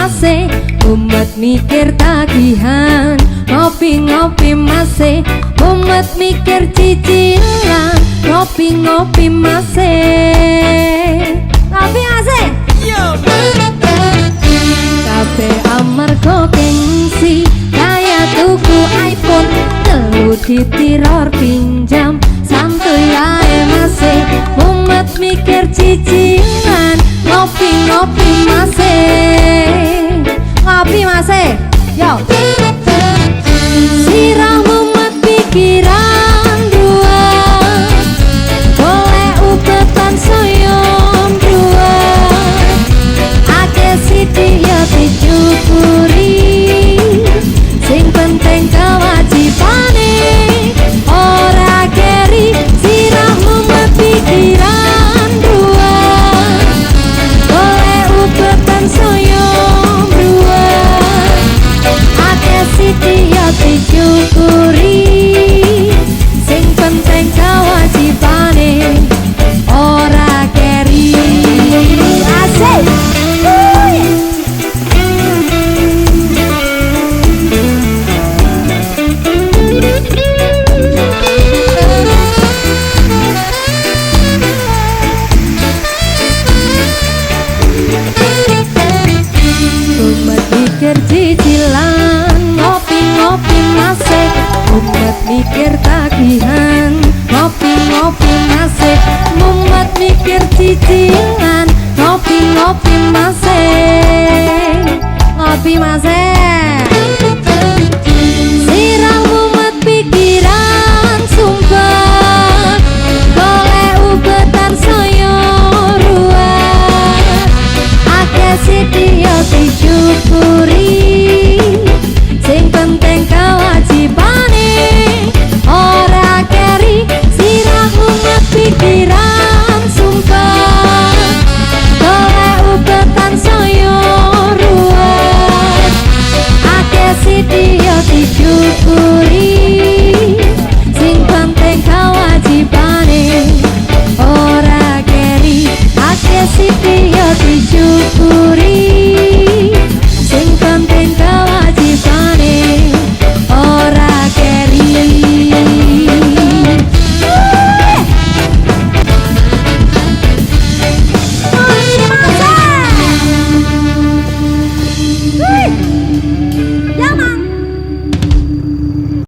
masih umat mikir tagihan. Ngopi-ngopi masih umat mikir cicilan. Ngopi-ngopi masih ngopi masih kabeh amarga gengsi kaya tuku iPhone telu ditiror pinjam. Santuy ae masih umat mikir cicilan. Ngopi-ngopi masih ngopi masih yo sirah umat pikiran dua boleh ubetan soyom dua ake sithik ya disyukuri sing penting kewajibane ora keri. Sirah umat pikiran dua boleh ubetan soyom dua ake sithik ya disyukuri sing penting kewajibane ora keri. Asik umat mikir cicilan. Ngopi-ngopi masih umat mikir tagihan. Ngopi-ngopi masih umat mikir cicilan. Ngopi-ngopi masih ngopi masih sirah umat pikiran sumpah golek ubetan soyo ruah ake sithik ya disyukuri sing penting kewajibane ora keri. Sirah umat pikiran sumpah golek ubetan soyo ruah ake sithik ya disyukuri sing penting kewajibane ora keri. Ake sithik ya disyukuri sing penting kewajibane ora keri.